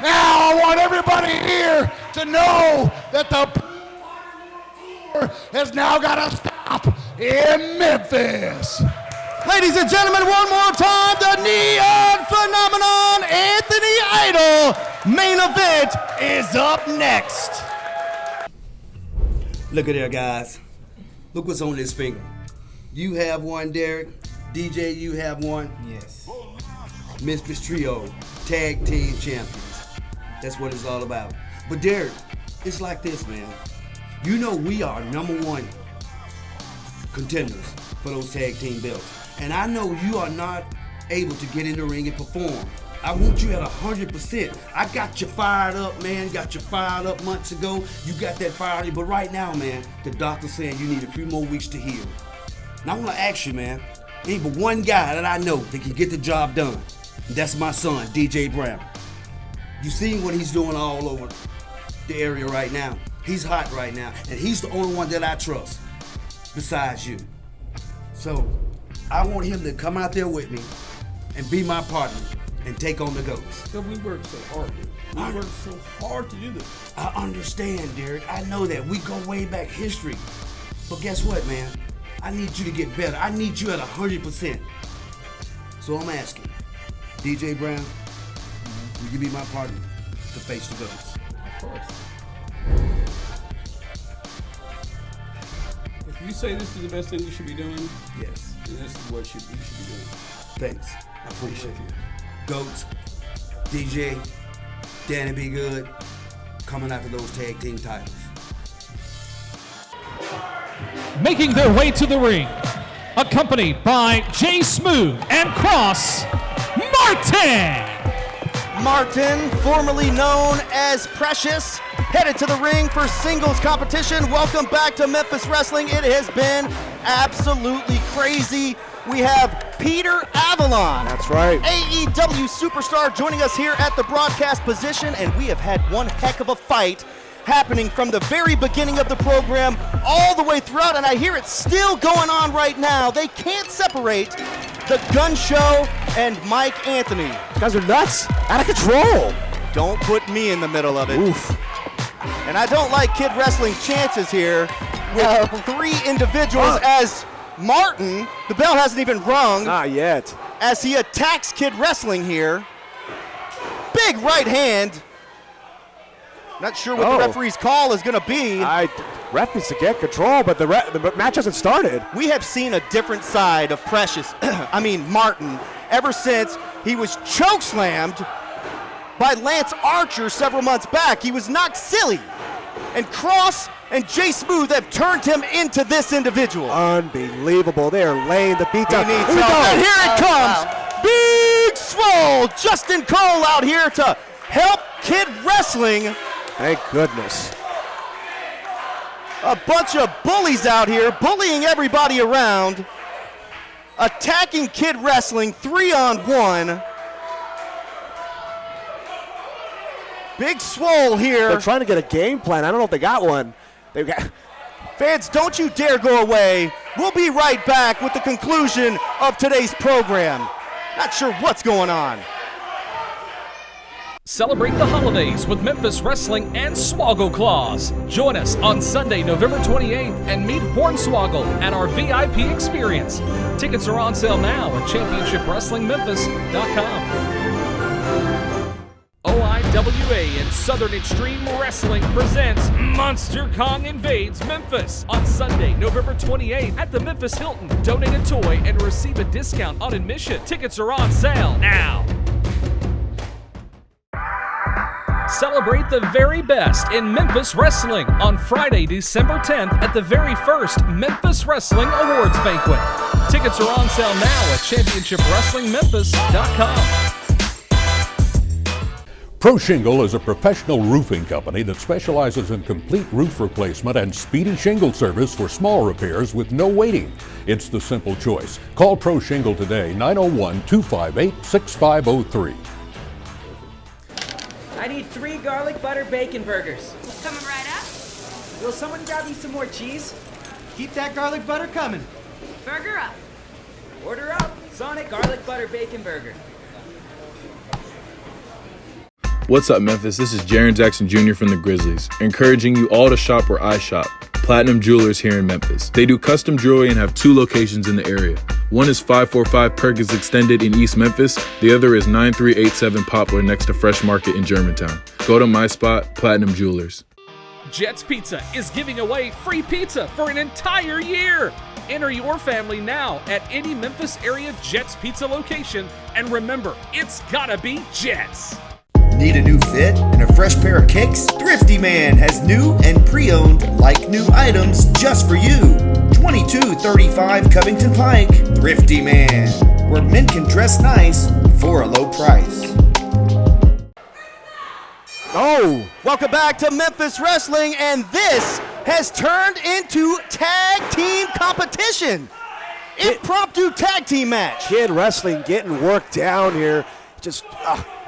Speaker 19: Now I want everybody here to know that the has now got to stop in Memphis.
Speaker 1: Ladies and gentlemen, one more time, the Neon Phenomenon, Anthony Idol. Main event is up next.
Speaker 24: Look at there, guys. Look what's on this finger. You have one, Derek. DJ, you have one.
Speaker 13: Yes.
Speaker 24: Memphis Trio, Tag Team Champions. That's what it's all about. But Derek, it's like this, man. You know we are #1 contenders for those tag team belts. And I know you are not able to get in the ring and perform. I want you at 100%. I got you fired up, man. Got you fired up months ago. You got that fire, but right now, man, the doctor's saying you need a few more weeks to heal. And I want to ask you, man, ain't but one guy that I know that can get the job done. And that's my son, DJ Brown. You seen what he's doing all over the area right now. He's hot right now, and he's the only one that I trust besides you. So I want him to come out there with me and be my partner and take on the goats.
Speaker 23: But we worked so hard, dude. We worked so hard to do this.
Speaker 24: I understand, Derek. I know that. We go way back history. But guess what, man? I need you to get better. I need you at 100%. So I'm asking, DJ Brown, will you be my partner to face the goats?
Speaker 23: Of course. If you say this is the best thing you should be doing,
Speaker 24: yes,
Speaker 23: then this is what you should be doing.
Speaker 24: Thanks. I appreciate it. Goats, DJ, Danny Be Good, coming after those tag team titles.
Speaker 2: Making their way to the ring, accompanied by Jay Smooth and Cross Martin.
Speaker 1: Martin, formerly known as Precious, headed to the ring for singles competition. Welcome back to Memphis Wrestling. It has been absolutely crazy. We have Peter Avalon.
Speaker 8: That's right.
Speaker 1: AEW superstar joining us here at the broadcast position, and we have had one heck of a fight happening from the very beginning of the program all the way throughout, and I hear it's still going on right now. They can't separate the Gun Show and Mike Anthony.
Speaker 8: You guys are nuts, out of control.
Speaker 1: Don't put me in the middle of it.
Speaker 8: Oof.
Speaker 1: And I don't like Kid Wrestling's chances here with three individuals as Martin, the bell hasn't even rung.
Speaker 8: Not yet.
Speaker 1: As he attacks Kid Wrestling here. Big right hand. Not sure what the referee's call is going to be.
Speaker 8: Ref needs to get control, but the match hasn't started.
Speaker 1: We have seen a different side of Precious, Martin, ever since he was chokeslammed by Lance Archer several months back. He was knocked silly. And Cross and Jay Smooth have turned him into this individual.
Speaker 8: Unbelievable. They are laying the beat down.
Speaker 1: He needs help. And here it comes. Wow. Big Swole, Justin Cole out here to help Kid Wrestling.
Speaker 8: Thank goodness.
Speaker 1: A bunch of bullies out here bullying everybody around, attacking Kid Wrestling 3-on-1. Big Swole here.
Speaker 8: They're trying to get a game plan. I don't know if they got one.
Speaker 1: Fans, don't you dare go away. We'll be right back with the conclusion of today's program. Not sure what's going on.
Speaker 10: Celebrate the holidays with Memphis Wrestling and SWOGGLE CLAUS. Join us on Sunday, November 28th and meet Hornswoggle at our VIP experience. Tickets are on sale now at ChampionshipWrestlingMemphis.com. OIWA and Southern Extreme Wrestling presents Monster Kong Invades Memphis on Sunday, November 28th at the Memphis Hilton. Donate a toy and receive a discount on admission. Tickets are on sale now. Celebrate the very best in Memphis Wrestling on Friday, December 10th at the very first Memphis Wrestling Awards Banquet. Tickets are on sale now at ChampionshipWrestlingMemphis.com.
Speaker 4: Pro Shingle is a professional roofing company that specializes in complete roof replacement and speedy shingle service for small repairs with no waiting. It's the simple choice. Call Pro Shingle today, 901-258-6503.
Speaker 6: I need 3 garlic butter bacon burgers.
Speaker 14: Coming right up.
Speaker 6: Will someone grab me some more cheese? Keep that garlic butter coming.
Speaker 14: Burger up.
Speaker 6: Order up. Sonic garlic butter bacon burger.
Speaker 9: What's up, Memphis? This is Jaren Jackson Jr. from the Grizzlies, encouraging you all to shop where I shop, Platinum Jewelers here in Memphis. They do custom jewelry and have 2 locations in the area. One is 545 Perkins Extended in East Memphis. The other is 9387 Poplar next to Fresh Market in Germantown. Go to my spot, Platinum Jewelers.
Speaker 10: Jets Pizza is giving away free pizza for an entire year. Enter your family now at any Memphis area Jets Pizza location, and remember, it's gotta be Jets.
Speaker 15: Need a new fit and a fresh pair of kicks? Thrifty Man has new and pre-owned like-new items just for you. 2235 Covington Pike. Thrifty Man, where men can dress nice for a low price.
Speaker 1: Oh, welcome back to Memphis Wrestling, and this has turned into tag team competition. Impromptu tag team match.
Speaker 8: Kid Wrestling getting worked down here. Just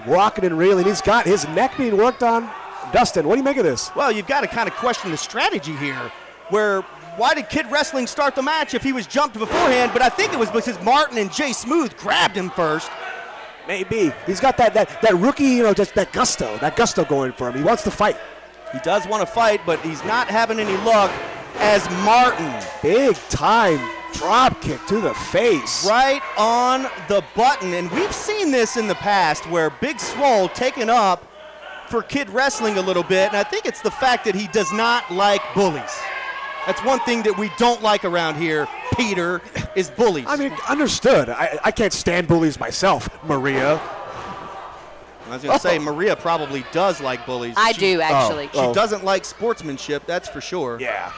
Speaker 8: rocking and reeling. He's got his neck being worked on. Dustin, what do you make of this?
Speaker 1: Well, you've got to kind of question the strategy here, where why did Kid Wrestling start the match if he was jumped beforehand? But I think it was because Martin and Jay Smooth grabbed him first.
Speaker 8: Maybe. He's got that rookie, just that gusto going for him. He wants to fight.
Speaker 1: He does want to fight, but he's not having any luck as Martin.
Speaker 8: Big time drop kick to the face.
Speaker 1: Right on the button. And we've seen this in the past where Big Swole taken up for Kid Wrestling a little bit. And I think it's the fact that he does not like bullies. That's one thing that we don't like around here, Peter, is bullies.
Speaker 8: I mean, understood. I can't stand bullies myself, Maria.
Speaker 1: I was going to say, Maria probably does like bullies.
Speaker 5: I do, actually.
Speaker 1: She doesn't like sportsmanship, that's for sure.
Speaker 8: Yeah.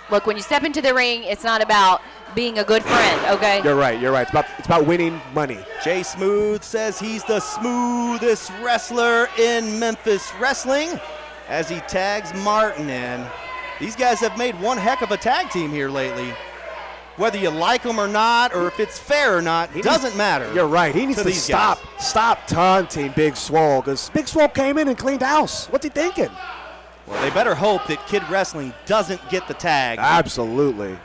Speaker 5: Look, when you step into the ring, it's not about being a good friend, okay?
Speaker 8: You're right. It's about winning money.
Speaker 1: Jay Smooth says he's the smoothest wrestler in Memphis wrestling as he tags Martin in. These guys have made one heck of a tag team here lately. Whether you like them or not, or if it's fair or not, doesn't matter.
Speaker 8: You're right. He needs to stop taunting Big Swole, because Big Swole came in and cleaned house. What's he thinking?
Speaker 1: Well, they better hope that Kid Wrestling doesn't get the tag.
Speaker 8: Absolutely.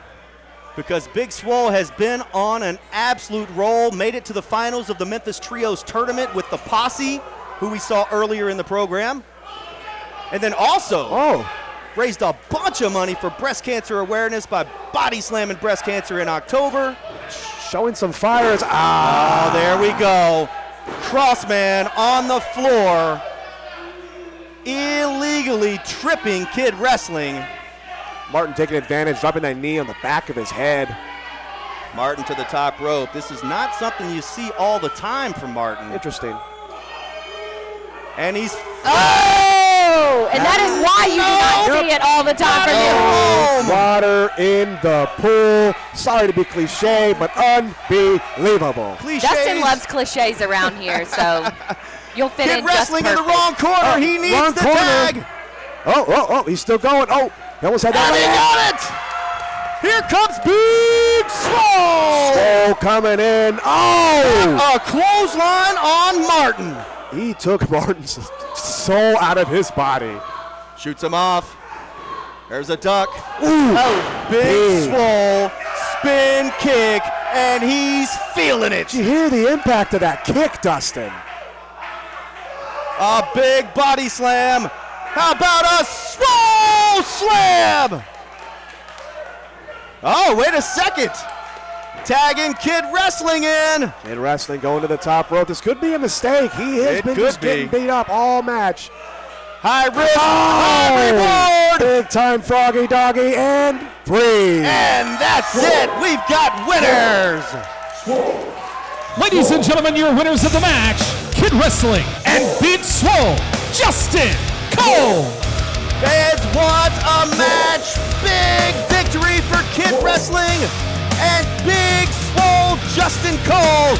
Speaker 1: Because Big Swole has been on an absolute roll, made it to the finals of the Memphis Trios Tournament with the Posse, who we saw earlier in the program. And then also raised a bunch of money for breast cancer awareness by body slamming breast cancer in October.
Speaker 8: Showing some fires.
Speaker 1: Oh, there we go. Crossman on the floor, illegally tripping Kid Wrestling.
Speaker 8: Martin taking advantage, dropping that knee on the back of his head.
Speaker 1: Martin to the top rope. This is not something you see all the time from Martin.
Speaker 8: Interesting.
Speaker 1: And he's...
Speaker 5: Oh! And that is why you do not see it all the time from him.
Speaker 8: Water in the pool. Sorry to be cliche, but unbelievable.
Speaker 5: Justin loves cliches around here, so you'll fit
Speaker 1: Kid
Speaker 5: in
Speaker 1: Wrestling
Speaker 5: just
Speaker 1: in the wrong corner. He needs
Speaker 8: wrong
Speaker 1: the
Speaker 8: corner.
Speaker 1: tag.
Speaker 8: Oh, he's still going. Oh, he almost had that.
Speaker 1: And he got it. Here comes Big Swole.
Speaker 8: Swole coming in. Oh!
Speaker 1: A clothesline on Martin.
Speaker 8: He took Martin's soul out of his body.
Speaker 1: Shoots him off. There's a duck.
Speaker 8: Ooh.
Speaker 1: Big Swole spin kick, and he's feeling it.
Speaker 8: Did you hear the impact of that kick, Dustin?
Speaker 1: A big body slam. How about a Swole slam? Oh, wait a second. Tagging Kid Wrestling in.
Speaker 8: Kid Wrestling going to the top rope. This could be a mistake. He has been just getting beat up all match.
Speaker 1: High risk, high reward.
Speaker 8: Big time froggy doggy and 3.
Speaker 1: And that's it. We've got winners.
Speaker 2: Ladies and gentlemen, your winners of the match, Kid Wrestling and Big Swole, Justin Cole.
Speaker 1: Fans want a match. Big victory for Kid Wrestling and Big Swole Justin Cole.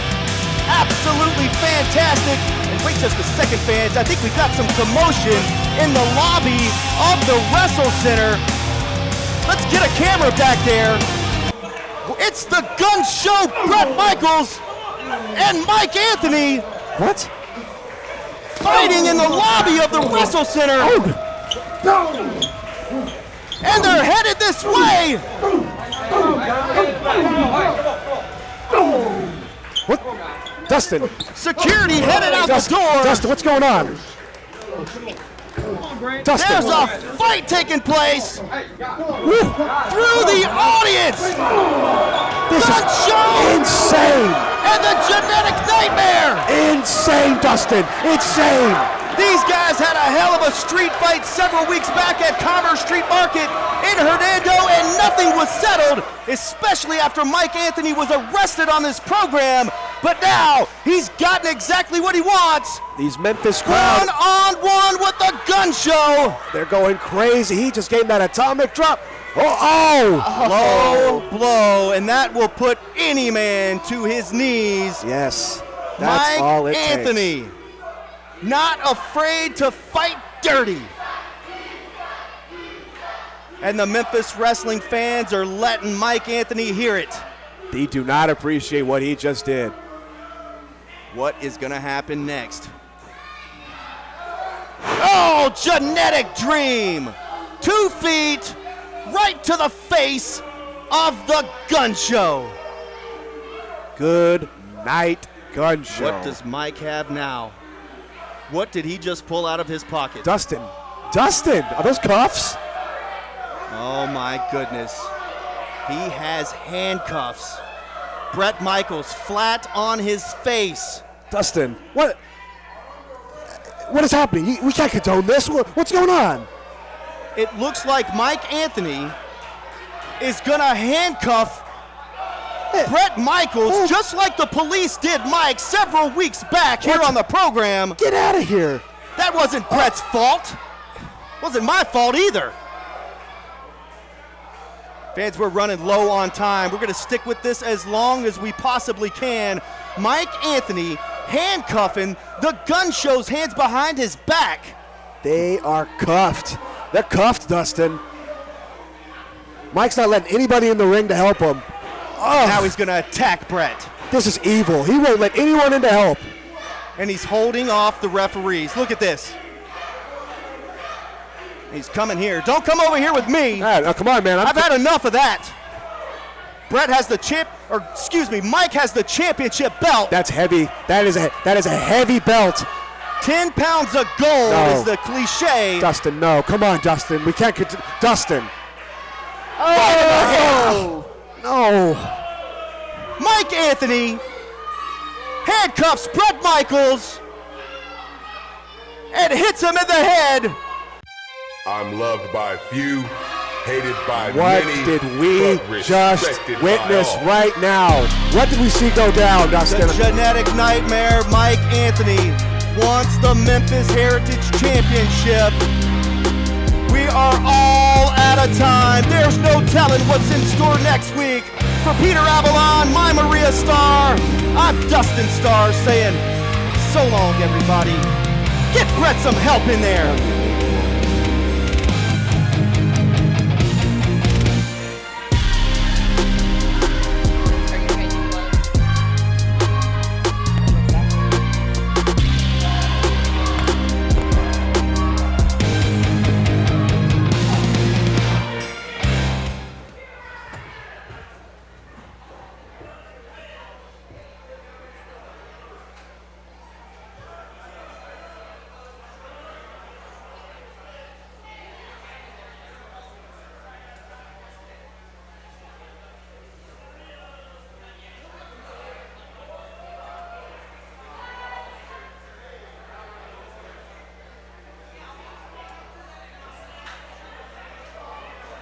Speaker 1: Absolutely fantastic. And wait just a second, fans. I think we've got some commotion in the lobby of the Wrestle Center. Let's get a camera back there. It's the Gun Show Bret Michaels and Mike Anthony.
Speaker 8: What?
Speaker 1: Fighting in the lobby of the Wrestle Center. And they're headed this way.
Speaker 8: What? Dustin.
Speaker 1: Security headed out the door.
Speaker 8: Dustin, what's going on? Dustin.
Speaker 1: There's a fight taking place through the audience.
Speaker 8: This is
Speaker 1: show
Speaker 8: insane.
Speaker 1: And the genetic nightmare.
Speaker 8: Insane, Dustin. Insane.
Speaker 1: These guys had a hell of a street fight several weeks back at Commerce Street Market in Hernando, and nothing was settled, especially after Mike Anthony was arrested on this program. But now he's gotten exactly what he wants.
Speaker 8: These Memphis crowd.
Speaker 1: 1-on-1 with the Gun Show.
Speaker 8: They're going crazy. He just gave that atomic drop. Oh!
Speaker 1: Low blow, and that will put any man to his knees.
Speaker 8: Yes, that's
Speaker 1: Mike
Speaker 8: all it
Speaker 1: Anthony,
Speaker 8: takes.
Speaker 1: not afraid to fight dirty. And the Memphis wrestling fans are letting Mike Anthony hear it.
Speaker 8: They do not appreciate what he just did.
Speaker 1: What is going to happen next? Oh, genetic dream. 2 feet right to the face of the Gun Show.
Speaker 8: Good night, Gun Show.
Speaker 1: What does Mike have now? What did he just pull out of his pocket?
Speaker 8: Dustin, are those cuffs?
Speaker 1: Oh my goodness. He has handcuffs. Bret Michaels flat on his face.
Speaker 8: Dustin, what is happening? We can't condone this. What's going on?
Speaker 1: It looks like Mike Anthony is gonna handcuff Bret Michaels, just like the police did Mike several weeks back here on the program.
Speaker 8: Get out of here.
Speaker 1: That wasn't Bret's fault. Wasn't my fault either. Fans, we're running low on time. We're going to stick with this as long as we possibly can. Mike Anthony handcuffing. The gun shows hands behind his back.
Speaker 8: They are cuffed. They're cuffed, Dustin. Mike's not letting anybody in the ring to help him.
Speaker 1: Oh. Now he's going to attack Bret.
Speaker 8: This is evil. He won't let anyone in to help.
Speaker 1: And he's holding off the referees. Look at this. He's coming here. Don't come over here with me.
Speaker 8: All right, now come on, man.
Speaker 1: I've had enough of that. Mike has the championship belt.
Speaker 8: That's heavy. That is a heavy belt.
Speaker 1: 10 pounds of gold is the cliche.
Speaker 8: Dustin, no. Come on, Dustin. We can't get Dustin.
Speaker 1: Oh!
Speaker 8: No.
Speaker 1: Mike Anthony handcuffs Bret Michaels and hits him in the head.
Speaker 7: I'm loved by few, hated by
Speaker 8: what
Speaker 7: many.
Speaker 8: What did we just witness right now? What did we see go down, Dustin?
Speaker 1: The genetic nightmare, Mike Anthony, wants the Memphis Heritage Championship. We are all out of time. There's no telling what's in store next week. For Peter Avalon, my Maria Star, I'm Dustin Starr saying so long, everybody. Get Bret some help in there.